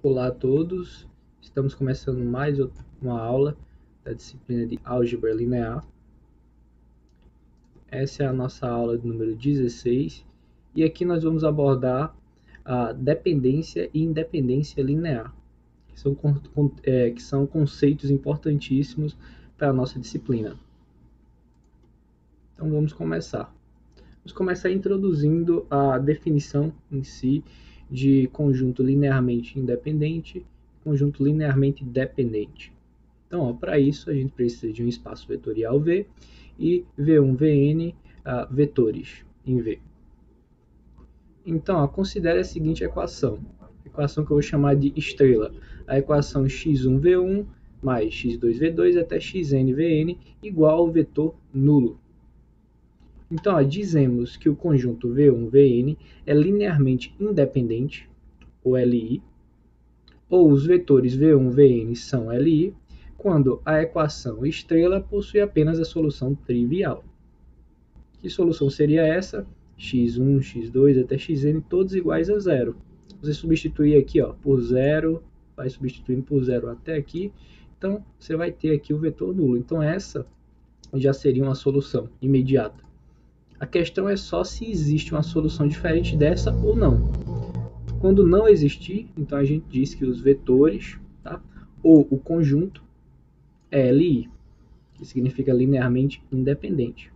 Olá a todos, estamos começando mais uma aula da disciplina de Álgebra Linear. Essa é a nossa aula número 16 e aqui nós vamos abordar a dependência e independência linear, que são conceitos importantíssimos para a nossa disciplina. Então vamos começar. Vamos começar introduzindo a definição em si de conjunto linearmente independente e conjunto linearmente dependente. Então, para isso, a gente precisa de um espaço vetorial V e V1, Vn vetores em V. Então, considere a seguinte equação que eu vou chamar de estrela. A equação x1v1 mais x2v2 até xnvn igual ao vetor nulo. Então, dizemos que o conjunto V1Vn é linearmente independente, ou LI, ou os vetores V1Vn são LI, quando a equação estrela possui apenas a solução trivial. Que solução seria essa? x1, x2 até xn, todos iguais a zero. Você substituir aqui por zero, vai substituindo por zero até aqui, então você vai ter aqui o vetor nulo. Então essa já seria uma solução imediata. A questão é só se existe uma solução diferente dessa ou não. Quando não existir, então a gente diz que os vetores, ou o conjunto, é LI, que significa linearmente independente.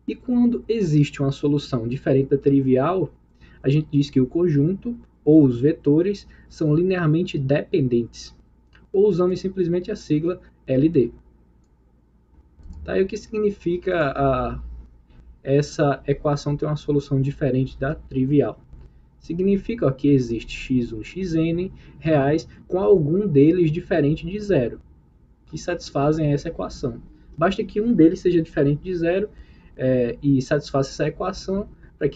E quando existe uma solução diferente da trivial, a gente diz que o conjunto, ou os vetores, são linearmente dependentes, ou usamos simplesmente a sigla LD. E o que significa essa equação tem uma solução diferente da trivial? Significa que existe x1, xn reais com algum deles diferente de zero, que satisfazem essa equação. Basta que um deles seja diferente de zero e satisfaça essa equação para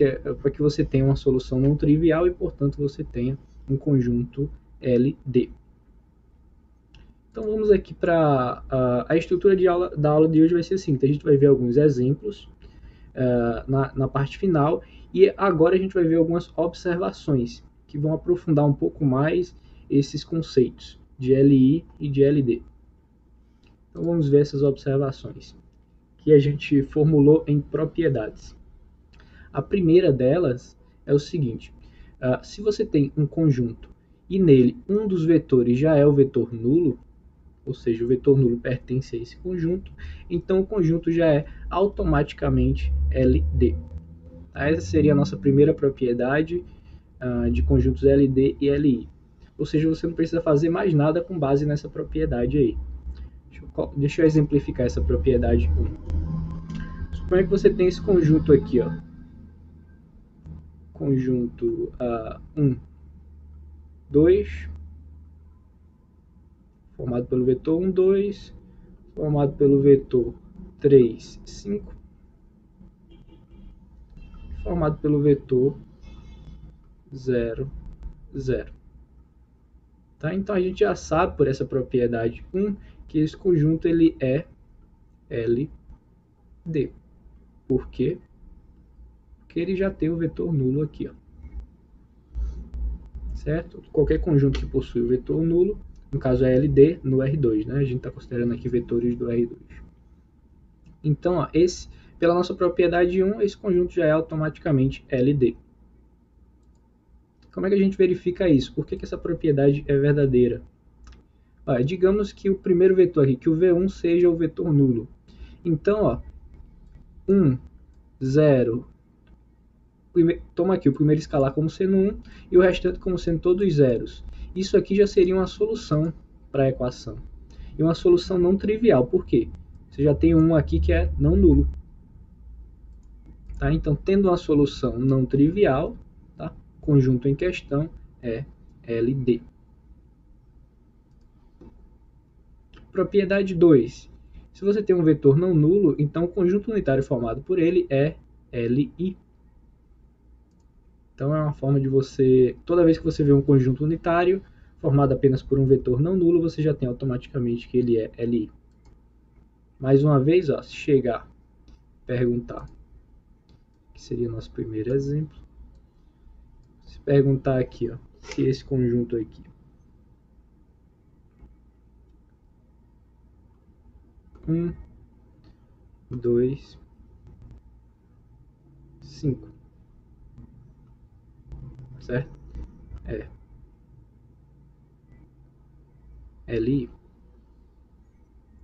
que você tenha uma solução não trivial e, portanto, você tenha um conjunto LD. Então vamos aqui para a estrutura da aula de hoje vai ser assim, a gente vai ver alguns exemplos na parte final, e agora a gente vai ver algumas observações que vão aprofundar um pouco mais esses conceitos de LI e de LD. Então vamos ver essas observações que a gente formulou em propriedades. A primeira delas é o seguinte: se você tem um conjunto e nele um dos vetores já é o vetor nulo, ou seja, o vetor nulo pertence a esse conjunto, então o conjunto já é automaticamente LD. Essa seria a nossa primeira propriedade de conjuntos LD e LI. Ou seja, você não precisa fazer mais nada com base nessa propriedade aí. Deixa eu exemplificar essa propriedade 1. Suponha que você tem esse conjunto aqui, conjunto 1, 2, formado pelo vetor 1, 2, formado pelo vetor 3, 5, formado pelo vetor 0, 0. Então a gente já sabe por essa propriedade 1 que esse conjunto ele é LD. Por quê? Porque ele já tem o vetor nulo aqui. Certo? Qualquer conjunto que possui o vetor nulo, no caso é LD no R2, né? A gente está considerando aqui vetores do R2. Então, pela nossa propriedade 1, esse conjunto já é automaticamente LD. Como é que a gente verifica isso? Por que essa propriedade é verdadeira? Digamos que o primeiro vetor aqui, que o V1 seja o vetor nulo. Então, 1, 0, toma aqui o primeiro escalar como sendo 1 e o restante como sendo todos zeros. Isso aqui já seria uma solução para a equação. E uma solução não trivial. Por quê? Você já tem um aqui que é não nulo. Então, tendo uma solução não trivial, o conjunto em questão é LD. Propriedade 2. Se você tem um vetor não nulo, então o conjunto unitário formado por ele é LI. Então é uma forma de você, toda vez que você vê um conjunto unitário formado apenas por um vetor não nulo, você já tem automaticamente que ele é LI. Mais uma vez, se chegar, perguntar, que seria o nosso primeiro exemplo. Se perguntar aqui, se esse conjunto aqui 1, 2, 5, certo? LI.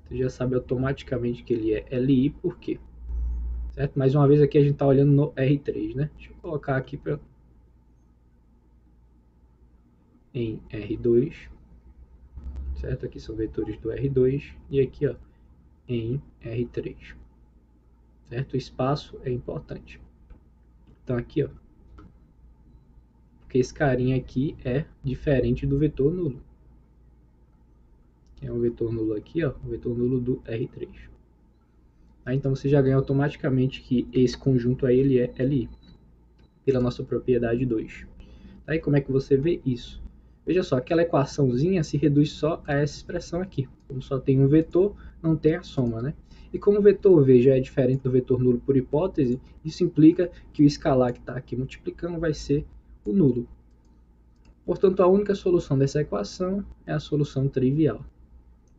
Você já sabe automaticamente que ele é LI, por quê? Certo? Mais uma vez aqui a gente está olhando no R3, né? Deixa eu colocar aqui em R2, certo? Aqui são vetores do R2 e aqui, ó, em R3, certo? O espaço é importante. Então aqui, ó, porque esse carinha aqui é diferente do vetor nulo. É um vetor nulo aqui, ó, o vetor nulo do R3. Então você já ganha automaticamente que esse conjunto aí ele é LI, pela nossa propriedade 2. Aí como é que você vê isso? Veja só, aquela equaçãozinha se reduz só a essa expressão aqui. Como só tem um vetor, não tem a soma, né? E como o vetor V já é diferente do vetor nulo por hipótese, isso implica que o escalar que está aqui multiplicando vai ser o nulo. Portanto, a única solução dessa equação é a solução trivial.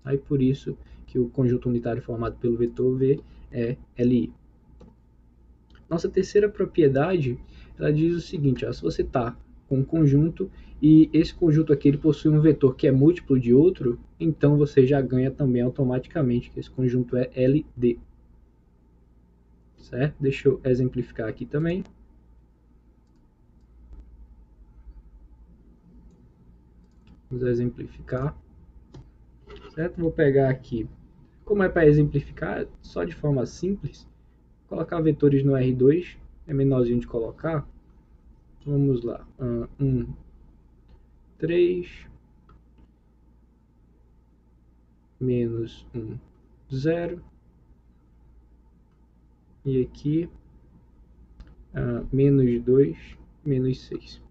Aí por isso que o conjunto unitário formado pelo vetor V é LI. Nossa terceira propriedade, ela diz o seguinte, ó, se você está com um conjunto e esse conjunto aqui ele possui um vetor que é múltiplo de outro, então você já ganha também automaticamente que esse conjunto é LD. Certo? Deixa eu exemplificar aqui também. Vamos exemplificar. Certo? Vou pegar aqui, como é para exemplificar, só de forma simples, colocar vetores no R2, é menorzinho de colocar. Vamos lá, 1, 3, menos 1, 0, e aqui menos 2, menos 6.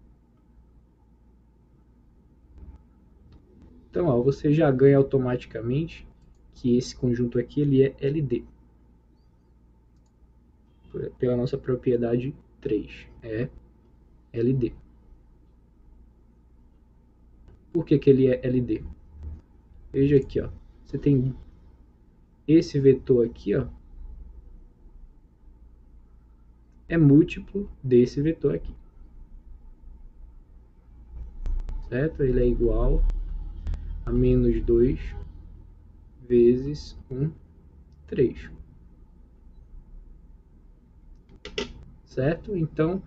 Então, ó, você já ganha automaticamente que esse conjunto aqui ele é LD, pela nossa propriedade 3, é LD. Por que ele é LD? Veja aqui, ó, você tem esse vetor aqui, ó, é múltiplo desse vetor aqui, certo? Ele é igual a menos 2 vezes 1, 3. Certo? Então,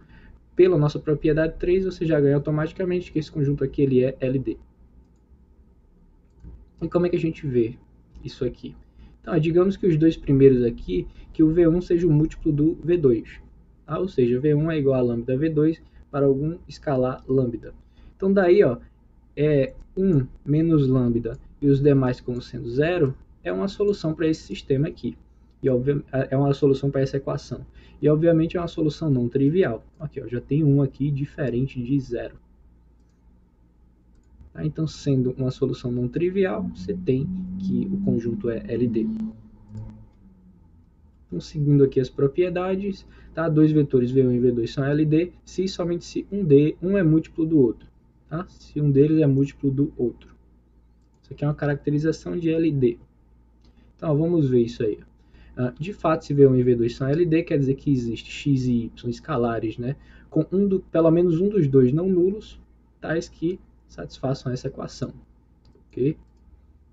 pela nossa propriedade 3, você já ganha automaticamente que esse conjunto aqui ele é LD. E como é que a gente vê isso aqui? Então, digamos que os dois primeiros aqui, que o V1 seja o múltiplo do V2. Tá? Ou seja, V1 é igual a lambda V2 para algum escalar lambda. Então, daí, ó, 1 menos lambda e os demais como sendo 0 é uma solução para esse sistema aqui. E é uma solução para essa equação. E obviamente é uma solução não trivial. Aqui, ó, já tem um aqui diferente de 0. Tá? Então, sendo uma solução não trivial, você tem que o conjunto é LD. Então, seguindo aqui as propriedades, tá? Dois vetores V1 e V2 são LD se e somente se um é múltiplo do outro. Tá? Se um deles é múltiplo do outro. Isso aqui é uma caracterização de LD. Então, vamos ver isso aí. De fato, se V1 e V2 são LD, quer dizer que existe x e y escalares, né, com pelo menos um dos dois não nulos, tais que satisfaçam essa equação. Okay?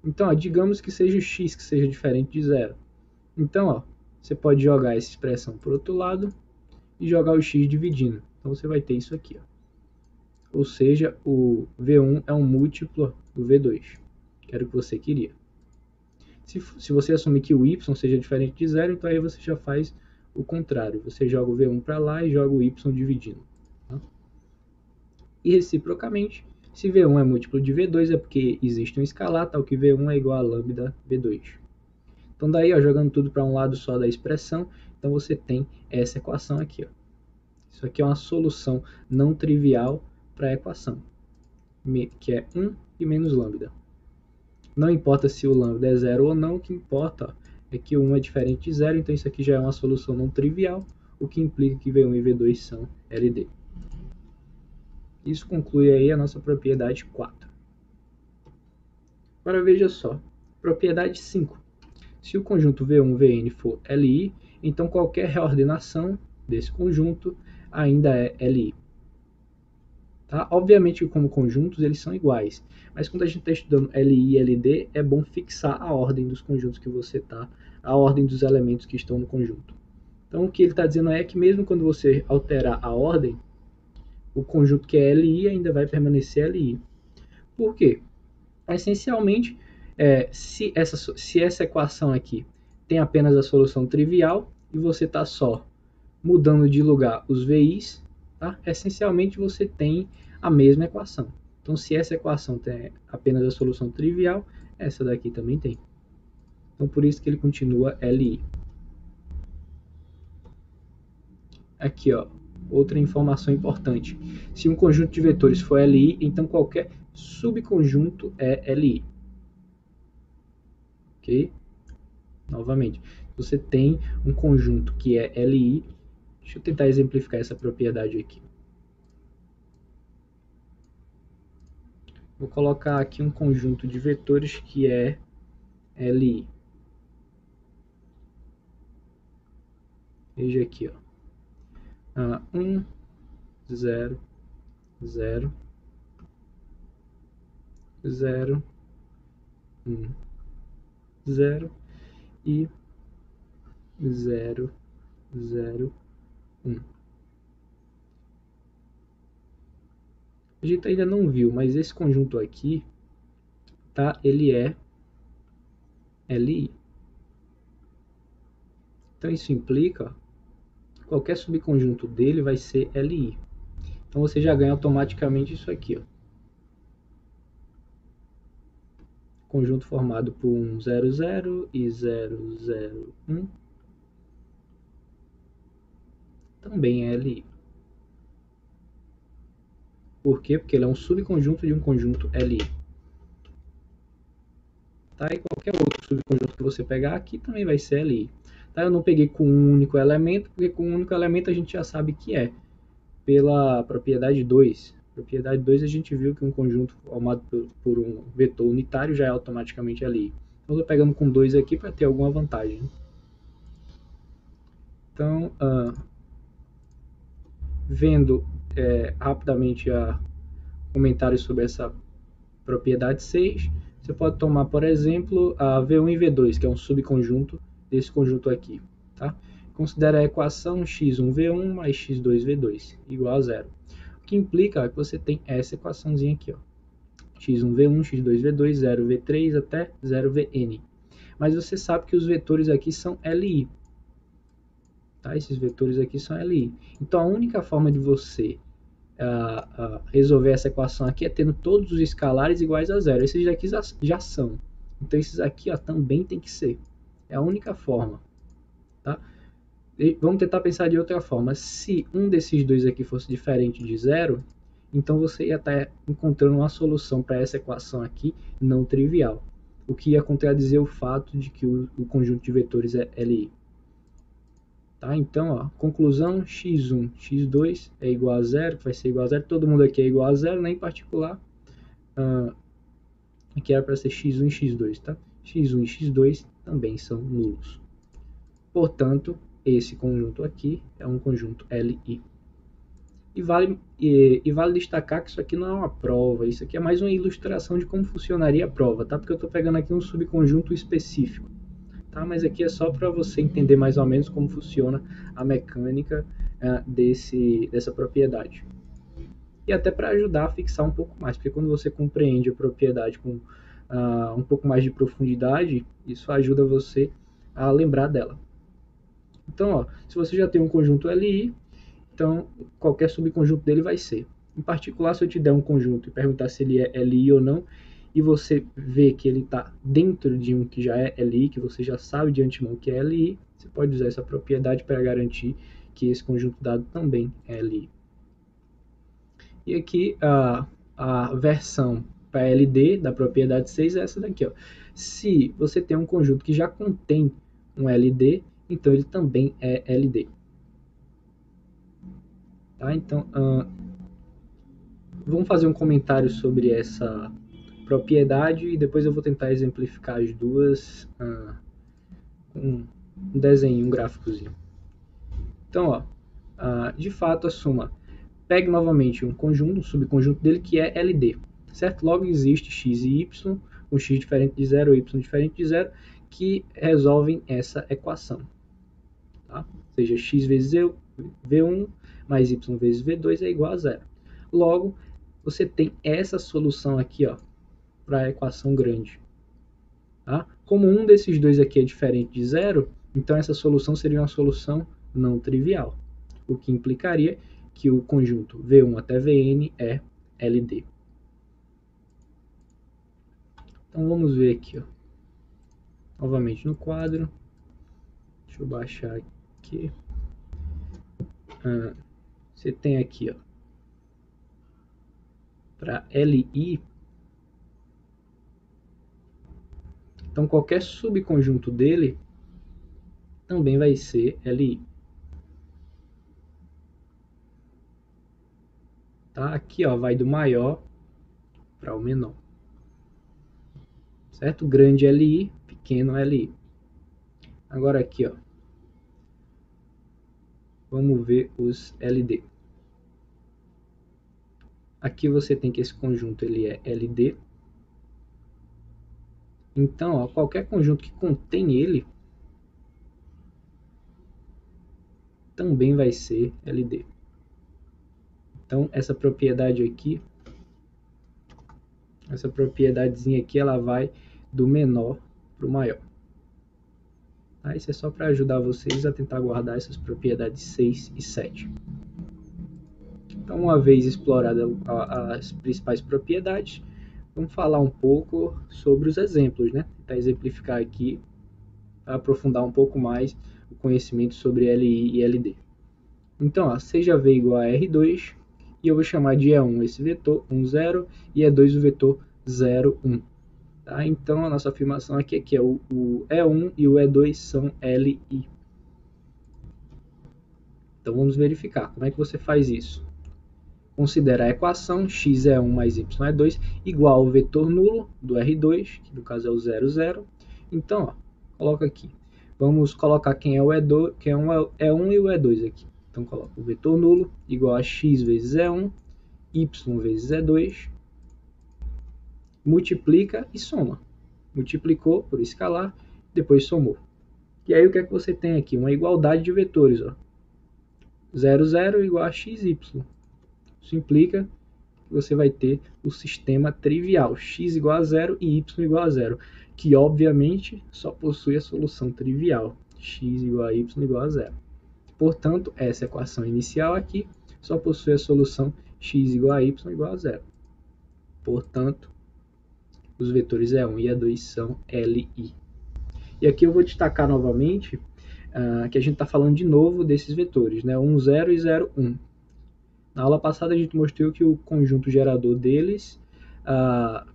Então, digamos que seja o x que seja diferente de zero. Então, ó, você pode jogar essa expressão para o outro lado e jogar o x dividindo. Então, você vai ter isso aqui. Ó. Ou seja, o V1 é um múltiplo do V2, que era o que você queria. Se você assumir que o y seja diferente de zero, então aí você já faz o contrário. Você joga o V1 para lá e joga o y dividindo. Tá? E reciprocamente, se V1 é múltiplo de V2 é porque existe um escalar, tal que V1 é igual a lambda V2. Então daí, ó, jogando tudo para um lado só da expressão, então você tem essa equação aqui. Ó. Isso aqui é uma solução não trivial para a equação, que é 1 e menos lambda. Não importa se o lambda é zero ou não, o que importa é que o 1 é diferente de zero, então isso aqui já é uma solução não trivial, o que implica que V1 e V2 são LD. Isso conclui aí a nossa propriedade 4. Agora veja só, propriedade 5. Se o conjunto V1, Vn for Li, então qualquer reordenação desse conjunto ainda é Li. Tá? Obviamente, como conjuntos, eles são iguais, mas quando a gente está estudando Li e LD, é bom fixar a ordem dos conjuntos que você está, a ordem dos elementos que estão no conjunto. Então, o que ele está dizendo é que mesmo quando você alterar a ordem, o conjunto que é Li ainda vai permanecer Li. Por quê? Essencialmente, se essa equação aqui tem apenas a solução trivial e você está só mudando de lugar os VIs, tá? Essencialmente você tem a mesma equação. Então, se essa equação tem apenas a solução trivial, essa daqui também tem. Então, por isso que ele continua Li. Aqui, ó, outra informação importante. Se um conjunto de vetores for Li, então qualquer subconjunto é Li. Ok? Novamente, você tem um conjunto que é Li. Deixa eu tentar exemplificar essa propriedade aqui. Vou colocar aqui um conjunto de vetores que é Li. Veja aqui, ó. 1, 0, 0, 0, 1, 0 e 0, 0, 1. A gente ainda não viu, mas esse conjunto aqui, tá? Ele é Li. Então isso implica, ó, qualquer subconjunto dele vai ser Li. Então você já ganha automaticamente isso aqui, ó. Conjunto formado por 1, 0, 0 e 0, 0, 1 também é Li. Por quê? Porque ele é um subconjunto de um conjunto Li. Tá? E qualquer outro subconjunto que você pegar aqui também vai ser Li. Tá? Eu não peguei com um único elemento, porque com um único elemento a gente já sabe que é. Pela propriedade 2. Propriedade 2 a gente viu que um conjunto formado por um vetor unitário já é automaticamente Li. Então, eu estou pegando com 2 aqui para ter alguma vantagem. Então, vendo rapidamente comentários sobre essa propriedade 6, você pode tomar, por exemplo, a V1 e V2, que é um subconjunto desse conjunto aqui. Tá? Considera a equação x1v1 mais x2v2 igual a 0. O que implica que você tem essa equaçãozinha aqui, ó, x1v1, x2v2, 0v3 até 0vn. Mas você sabe que os vetores aqui são Li. Tá? Esses vetores aqui são Li. Então, a única forma de você resolver essa equação aqui é tendo todos os escalares iguais a zero. Esses daqui já são. Então, esses aqui, ó, também tem que ser. É a única forma. Tá? E vamos tentar pensar de outra forma. Se um desses dois aqui fosse diferente de zero, então você ia estar encontrando uma solução para essa equação aqui não trivial. O que ia contradizer o fato de que o conjunto de vetores é Li. Tá? Então, ó, conclusão, x1, x2 é igual a zero, que vai ser igual a zero. Todo mundo aqui é igual a zero, né? Em particular, aqui era para ser x1 e x2. Tá? x1 e x2 também são nulos. Portanto, esse conjunto aqui é um conjunto Li. E vale destacar que isso aqui não é uma prova, isso aqui é mais uma ilustração de como funcionaria a prova, tá? Porque eu estou pegando aqui um subconjunto específico. Tá? Mas aqui é só para você entender mais ou menos como funciona a mecânica dessa propriedade. E até para ajudar a fixar um pouco mais, porque quando você compreende a propriedade com um pouco mais de profundidade, isso ajuda você a lembrar dela. Então, ó, se você já tem um conjunto Li, então qualquer subconjunto dele vai ser. Em particular, se eu te der um conjunto e perguntar se ele é Li ou não, e você vê que ele está dentro de um que já é Li, que você já sabe de antemão que é Li, você pode usar essa propriedade para garantir que esse conjunto dado também é Li. E aqui a versão para LD da propriedade 6 é essa daqui. Ó. Se você tem um conjunto que já contém um LD, então ele também é LD. Tá? Então, vamos fazer um comentário sobre essa propriedade e depois eu vou tentar exemplificar as duas um desenho, um gráficozinho. Então, ó, de fato, a soma. Pegue novamente um conjunto, um subconjunto dele, que é LD. Certo? Logo existe x e y, com x diferente de zero, y diferente de zero, que resolvem essa equação. Tá? Ou seja, x vezes v1 mais y vezes v2 é igual a zero. Logo, você tem essa solução aqui para a equação grande. Tá? Como um desses dois aqui é diferente de zero, então essa solução seria uma solução não trivial, o que implicaria que o conjunto V1 até Vn é LD. Então vamos ver aqui, novamente no quadro. Deixa eu baixar aqui. Você tem aqui, para Li. Então qualquer subconjunto dele também vai ser Li. Tá? Aqui vai do maior para o menor. Certo? Grande Li, pequeno Li. Agora aqui, vamos ver os LD. Aqui você tem que esse conjunto ele é LD. Então, qualquer conjunto que contém ele também vai ser LD. Então, essa propriedade aqui, essa propriedadezinha aqui, ela vai do menor para o maior. Tá? Isso é só para ajudar vocês a tentar guardar essas propriedades 6 e 7. Então, uma vez exploradas as principais propriedades, vamos falar um pouco sobre os exemplos, né? Tentar exemplificar aqui, para aprofundar um pouco mais o conhecimento sobre LI e LD. Então, seja V igual a R2, e eu vou chamar de E1 esse vetor 1, 0, e E2 o vetor 0, 1. Tá? Então, a nossa afirmação aqui é que o E1 e o E2 são LI. Então, vamos verificar. Como é que você faz isso? Considera a equação x é 1 mais y é 2 igual ao vetor nulo do R2, que no caso é o 0, 0. Então, coloca aqui. Vamos colocar quem é o E2, quem é o E1 e o E2 aqui. Então, coloca o vetor nulo igual a x vezes E1, y vezes E2, multiplica e soma. Multiplicou por escalar, depois somou. E aí, o que é que você tem aqui? Uma igualdade de vetores. 0, 0 igual a x, y. Isso implica que você vai ter o sistema trivial, x igual a 0 e y igual a 0, que obviamente só possui a solução trivial, x igual a y igual a 0. Portanto, essa equação inicial aqui só possui a solução x igual a y igual a 0. Portanto, os vetores E1 e E2 são LI. E aqui eu vou destacar novamente que a gente está falando de novo desses vetores, né? 1, 0 e 0, 1. Na aula passada a gente mostrou que o conjunto gerador deles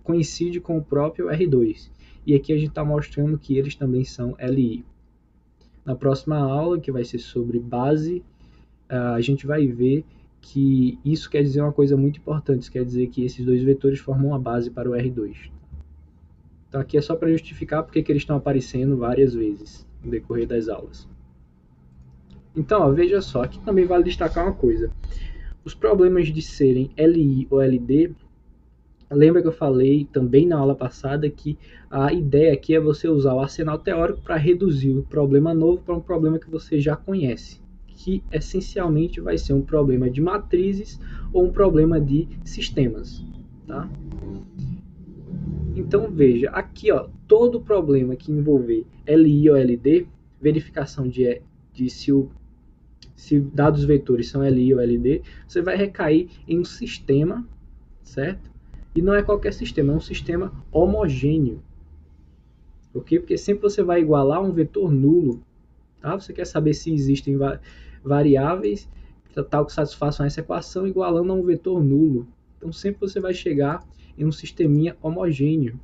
coincide com o próprio R2. E aqui a gente está mostrando que eles também são LI. Na próxima aula, que vai ser sobre base, a gente vai ver que isso quer dizer uma coisa muito importante. Isso quer dizer que esses dois vetores formam a base para o R2. Então aqui é só para justificar porque que eles estão aparecendo várias vezes no decorrer das aulas. Então, veja só, aqui também vale destacar uma coisa. Os problemas de serem LI ou LD, lembra que eu falei também na aula passada que a ideia aqui é você usar o arsenal teórico para reduzir o problema novo para um problema que você já conhece, que essencialmente vai ser um problema de matrizes ou um problema de sistemas. Tá? Então veja, aqui todo problema que envolver LI ou LD, verificação de se dados vetores são LI ou LD, você vai recair em um sistema, certo? E não é qualquer sistema, é um sistema homogêneo. Ok? Porque sempre você vai igualar um vetor nulo. Tá? Você quer saber se existem variáveis tal que satisfaçam essa equação igualando a um vetor nulo. Então sempre você vai chegar em um sisteminha homogêneo.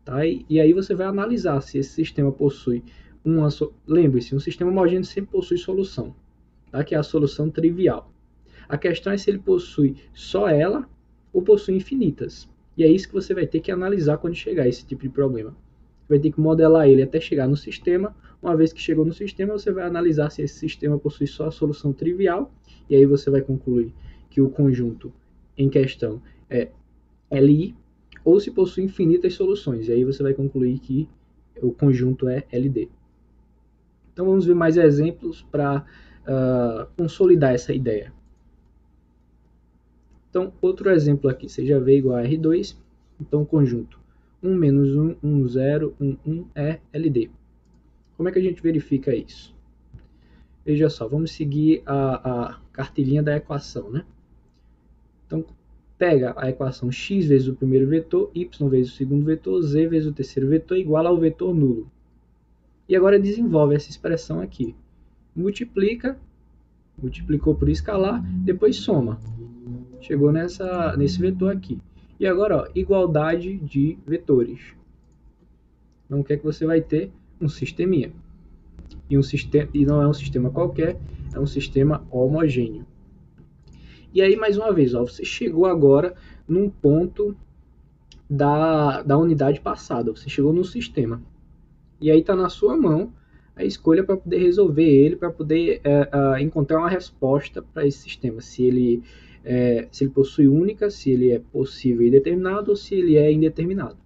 Tá? E aí você vai analisar se esse sistema possui lembre-se, um sistema homogêneo sempre possui solução, tá? Que é a solução trivial. A questão é se ele possui só ela ou possui infinitas. E é isso que você vai ter que analisar quando chegar a esse tipo de problema. vai ter que modelar ele até chegar no sistema. Uma vez que chegou no sistema, você vai analisar se esse sistema possui só a solução trivial, e aí você vai concluir que o conjunto em questão é LI, ou se possui infinitas soluções, e aí você vai concluir que o conjunto é LD. Então vamos ver mais exemplos para consolidar essa ideia. Então, outro exemplo aqui, seja V igual a R2, então o conjunto 1 menos 1, 1, 0, 1, 1 é LD. Como é que a gente verifica isso? Veja só, vamos seguir a cartilhinha da equação, né? Então, pega a equação x vezes o primeiro vetor, y vezes o segundo vetor, z vezes o terceiro vetor, igual ao vetor nulo. E agora desenvolve essa expressão aqui. Multiplicou por escalar, depois soma. Chegou nesse vetor aqui. E agora, ó, igualdade de vetores. Então, o que é que você vai ter? Um sisteminha. E não é um sistema qualquer, é um sistema homogêneo. E aí, mais uma vez, ó, você chegou agora num ponto da unidade passada. Você chegou no sistema. E aí está na sua mão a escolha para poder resolver ele, para poder encontrar uma resposta para esse sistema. Se ele possui única, se ele é possível e determinado, ou se ele é indeterminado.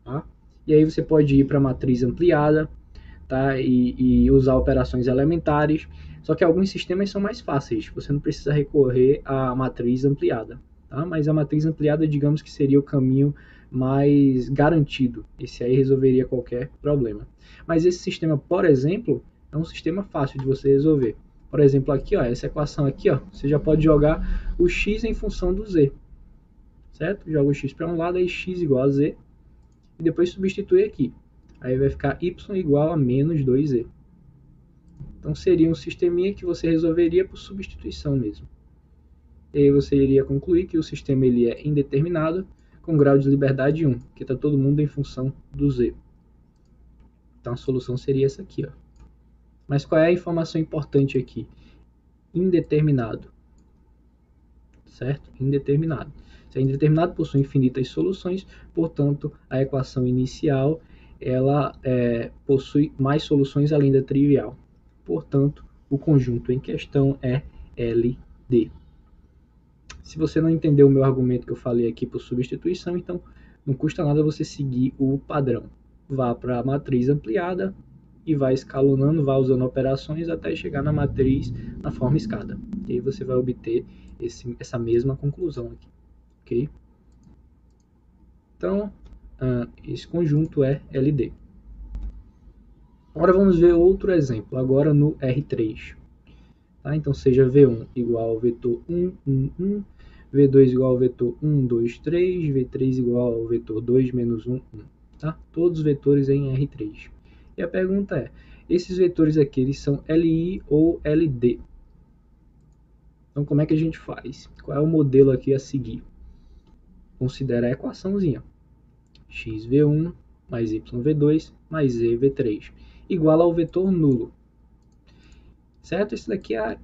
Tá? E aí você pode ir para a matriz ampliada, tá? E usar operações elementares. Só que alguns sistemas são mais fáceis, você não precisa recorrer à matriz ampliada. Tá? Mas a matriz ampliada, digamos que seria o caminho mais garantido. Esse aí resolveria qualquer problema. Mas esse sistema, por exemplo, é um sistema fácil de você resolver. Por exemplo, aqui, ó, essa equação aqui, ó, você já pode jogar o x em função do z. Certo? Joga o x para um lado, aí x igual a z. E depois substitui aqui. Aí vai ficar y igual a menos 2z. Então seria um sisteminha que você resolveria por substituição mesmo. E aí você iria concluir que o sistema ele é indeterminado, com grau de liberdade 1, que está todo mundo em função do z. Então a solução seria essa aqui, ó. Mas qual é a informação importante aqui? Indeterminado. Certo? Indeterminado. Se é indeterminado, possui infinitas soluções, portanto, a equação inicial ela possui mais soluções além da trivial. Portanto, o conjunto em questão é LD. Se você não entendeu o meu argumento que eu falei aqui por substituição, então não custa nada você seguir o padrão. Vá para a matriz ampliada e vai escalonando, vai usando operações até chegar na matriz na forma escada. E aí você vai obter essa mesma conclusão aqui. Ok? Então, esse conjunto é LD. Agora vamos ver outro exemplo, agora no R3. Tá? Então, seja V1 igual ao vetor 1, 1, 1, V2 igual ao vetor 1, 2, 3, V3 igual ao vetor 2, menos 1, 1. Tá? Todos os vetores em R3. E a pergunta é, esses vetores aqui, eles são LI ou LD? Então, como é que a gente faz? Qual é o modelo aqui a seguir? Considera a equaçãozinha. xv1 mais yv2 mais zv3 igual ao vetor nulo. Certo? Isso daqui é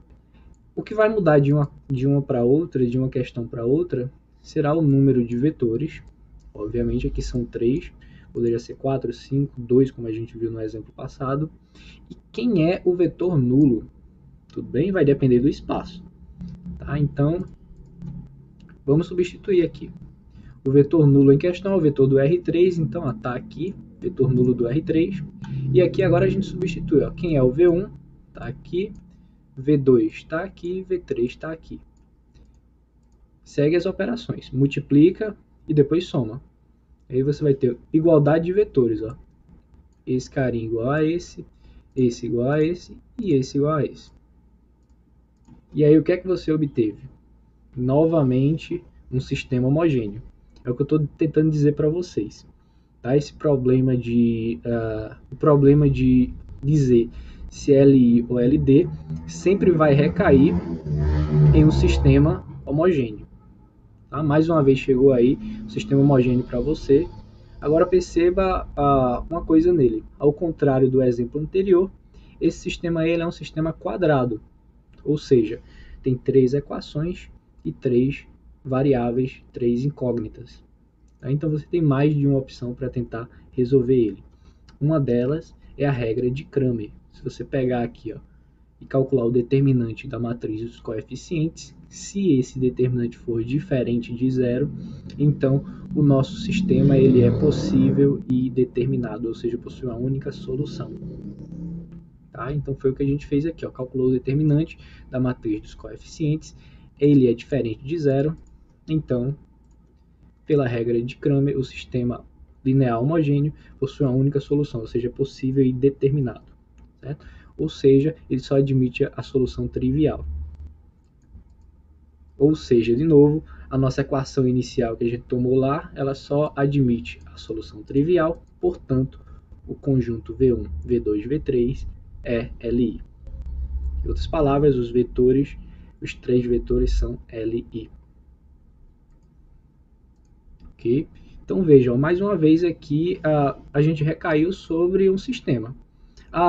o que vai mudar de uma para outra, de uma questão para outra, será o número de vetores. Obviamente aqui são 3, poderia ser 4, 5, 2, como a gente viu no exemplo passado. E quem é o vetor nulo? Tudo bem? Vai depender do espaço. Tá? Então, vamos substituir aqui. O vetor nulo em questão é o vetor do R3, então está aqui, vetor nulo do R3. E aqui agora a gente substitui, ó, quem é o V1, está aqui, V2 está aqui, V3 está aqui. Segue as operações, multiplica e depois soma. Aí você vai ter igualdade de vetores, ó. Esse carinha igual a esse igual a esse e esse igual a esse. E aí o que é que você obteve? Novamente um sistema homogêneo. É o que eu estou tentando dizer para vocês. Tá? Esse problema de dizer se é LI ou LD sempre vai recair em um sistema homogêneo. Tá? Mais uma vez chegou aí um sistema homogêneo para você. Agora perceba uma coisa nele. Ao contrário do exemplo anterior, esse sistema aí, ele é um sistema quadrado. Ou seja, tem 3 equações e 3 variáveis, 3 incógnitas. Tá? Então você tem mais de uma opção para tentar resolver ele. Uma delas é a regra de Cramer. Se você pegar aqui, ó, e calcular o determinante da matriz dos coeficientes, se esse determinante for diferente de zero, então o nosso sistema ele é possível e determinado, ou seja, possui uma única solução. Tá? Então foi o que a gente fez aqui, ó, calculou o determinante da matriz dos coeficientes, ele é diferente de zero, então, pela regra de Cramer, o sistema linear homogêneo possui uma única solução, ou seja, é possível e determinado. Certo? Ou seja, ele só admite a solução trivial. Ou seja, de novo, a nossa equação inicial que a gente tomou lá, ela só admite a solução trivial, portanto, o conjunto V1, V2, V3 é LI. Em outras palavras, os vetores, os três vetores são LI. Ok? Então vejam, mais uma vez aqui a gente recaiu sobre um sistema.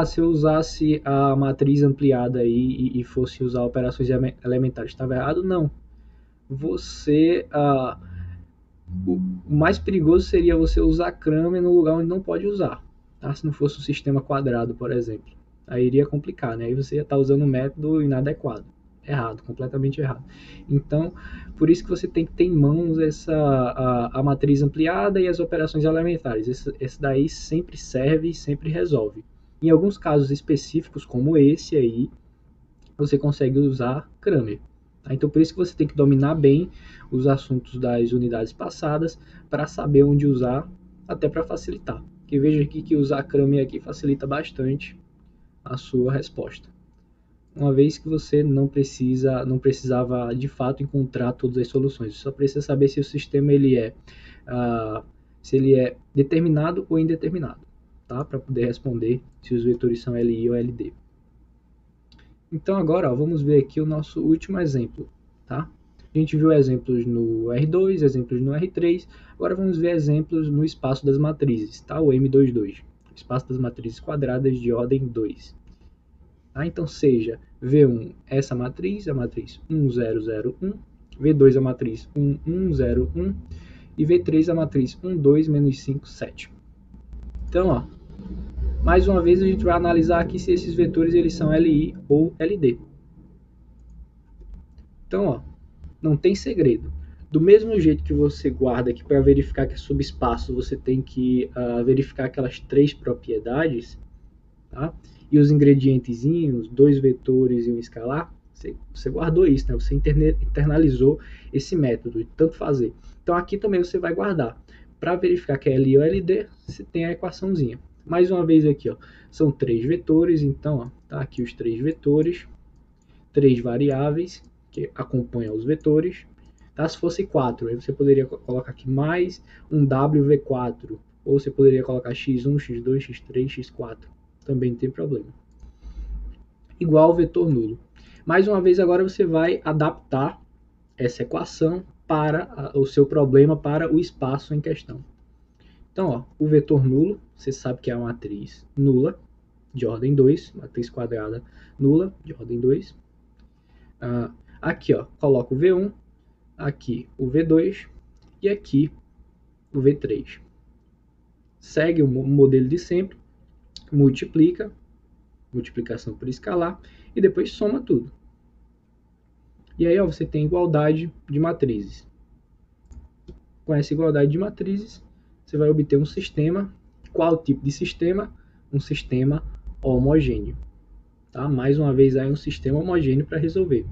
Se eu usasse a matriz ampliada aí e fosse usar operações elementares, estava errado? Não. O mais perigoso seria você usar Cramer no lugar onde não pode usar. Tá? Se não fosse um sistema quadrado, por exemplo. Aí iria complicar, né? Aí você ia estar usando um método inadequado. Errado, completamente errado. Então, por isso que você tem que ter em mãos a matriz ampliada e as operações elementares. Esse daí sempre serve e sempre resolve. Em alguns casos específicos, como esse aí, você consegue usar Cramer. Tá? Então, por isso que você tem que dominar bem os assuntos das unidades passadas para saber onde usar, até para facilitar. Porque veja aqui que usar Cramer aqui facilita bastante a sua resposta. Uma vez que você não precisava de fato encontrar todas as soluções, você só precisa saber se o sistema se ele é determinado ou indeterminado, tá? Para poder responder se os vetores são LI ou LD. Então agora, ó, vamos ver aqui o nosso último exemplo, tá? A gente viu exemplos no R2, exemplos no R3, agora vamos ver exemplos no espaço das matrizes, tá? O M22, espaço das matrizes quadradas de ordem 2. Tá? Então seja V1 essa matriz, a matriz 1, 0, 0, 1, V2 a matriz 1, 1, 0, 1 e V3 a matriz 1, 2, menos 5, 7. Então, ó, mais uma vez a gente vai analisar aqui se esses vetores eles são LI ou LD. Então, ó, não tem segredo. Do mesmo jeito que você guarda aqui para verificar que é subespaço, você tem que verificar aquelas três propriedades, tá? E os ingredientezinhos, dois vetores e um escalar, você guardou isso, né? Você internalizou esse método de tanto fazer. Então aqui também você vai guardar. Para verificar que é LI ou LD, você tem a equaçãozinha. Mais uma vez aqui, ó, são três vetores, então ó, tá aqui os três vetores, três variáveis que acompanham os vetores. Tá? Se fosse 4, aí você poderia colocar aqui mais um WV4, ou você poderia colocar x1, x2, x3, x4. Também não tem problema. Igual ao vetor nulo. Mais uma vez, agora você vai adaptar essa equação para o seu problema, para o espaço em questão. Então, ó, o vetor nulo, você sabe que é a matriz nula, de ordem 2, matriz quadrada nula, de ordem 2. Aqui, ó, coloco o V1, aqui o V2 e aqui o V3. Segue o modelo de sempre, multiplica, multiplicação por escalar, e depois soma tudo. E aí ó, você tem igualdade de matrizes. Com essa igualdade de matrizes, você vai obter um sistema. Qual tipo de sistema? Um sistema homogêneo. Tá? Mais uma vez, aí um sistema homogêneo para resolver.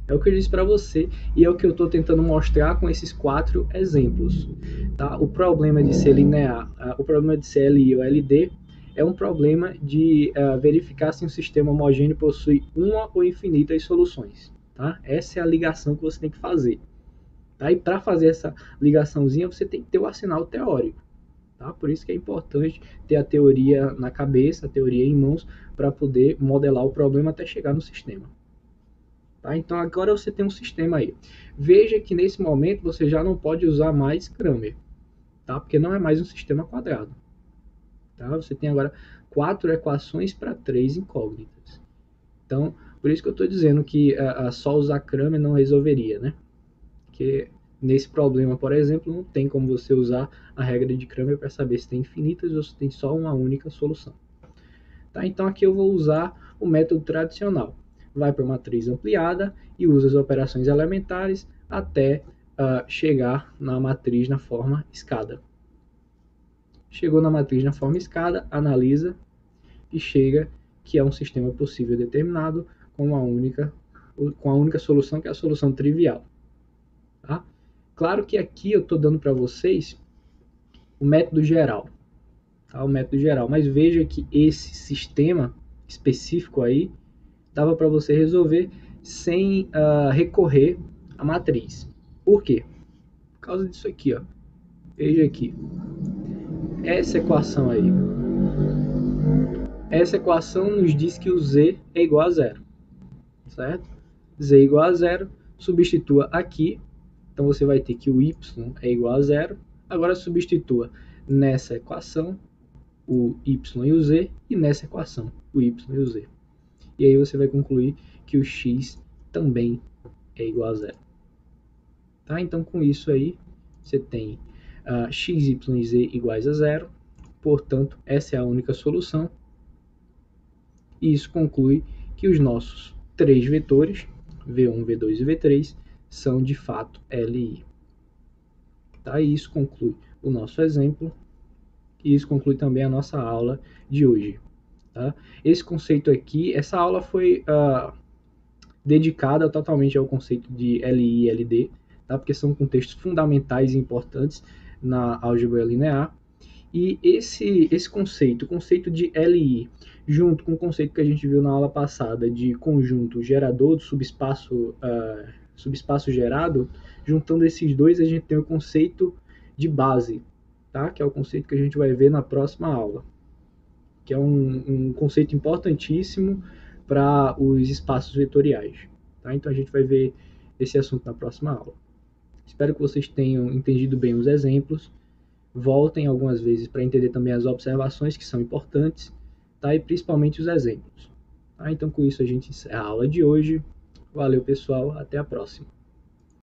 É o que eu disse para você e é o que eu estou tentando mostrar com esses 4 exemplos. Tá? O problema de ser linear, o problema de ser LI ou LD é um problema de verificar se um sistema homogêneo possui uma ou infinitas soluções. Tá? Essa é a ligação que você tem que fazer. Tá? E para fazer essa ligaçãozinha, você tem que ter o arsenal teórico. Tá? Por isso que é importante ter a teoria na cabeça, a teoria em mãos, para poder modelar o problema até chegar no sistema. Tá? Então agora você tem um sistema aí. Veja que nesse momento você já não pode usar mais Cramer, tá? Porque não é mais um sistema quadrado. Tá? Você tem agora 4 equações para 3 incógnitas. Então, por isso que eu estou dizendo que só usar Cramer não resolveria, né? Porque Nesse problema, por exemplo, não tem como você usar a regra de Cramer para saber se tem infinitas ou se tem só uma única solução. Tá? Então aqui eu vou usar o método tradicional. Vai para a matriz ampliada e usa as operações elementares até chegar na matriz na forma escada. Chegou na matriz na forma escada, analisa e chega que é um sistema possível determinado com a única solução, que é a solução trivial. Tá? Claro que aqui eu estou dando para vocês o método geral. Tá? O método geral. Mas veja que esse sistema específico aí dava para você resolver sem recorrer à matriz. Por quê? Por causa disso aqui. Ó. Veja aqui. Essa equação aí. Essa equação nos diz que o z é igual a zero. Certo? Z é igual a zero. Substitua aqui. Então você vai ter que o y é igual a zero. Agora substitua nessa equação o y e o z, e nessa equação o y e o z. E aí você vai concluir que o x também é igual a zero. Tá? Então com isso aí você tem x, y e z iguais a zero. Portanto, essa é a única solução. E isso conclui que os nossos três vetores, v1, v2 e v3, são de fato LI. Tá? E isso conclui o nosso exemplo. E isso conclui também a nossa aula de hoje. Tá? Esse conceito aqui, essa aula foi dedicada totalmente ao conceito de LI e LD, tá? Porque são contextos fundamentais e importantes na álgebra linear. E esse conceito, o conceito de LI, junto com o conceito que a gente viu na aula passada de conjunto gerador do subespaço gerado, juntando esses dois a gente tem o conceito de base, tá? Que é o conceito que a gente vai ver na próxima aula, que é um conceito importantíssimo para os espaços vetoriais. Tá? Então a gente vai ver esse assunto na próxima aula. Espero que vocês tenham entendido bem os exemplos. Voltem algumas vezes para entender também as observações que são importantes, tá? E principalmente os exemplos. Tá? Então com isso a gente encerra a aula de hoje. Valeu pessoal, até a próxima.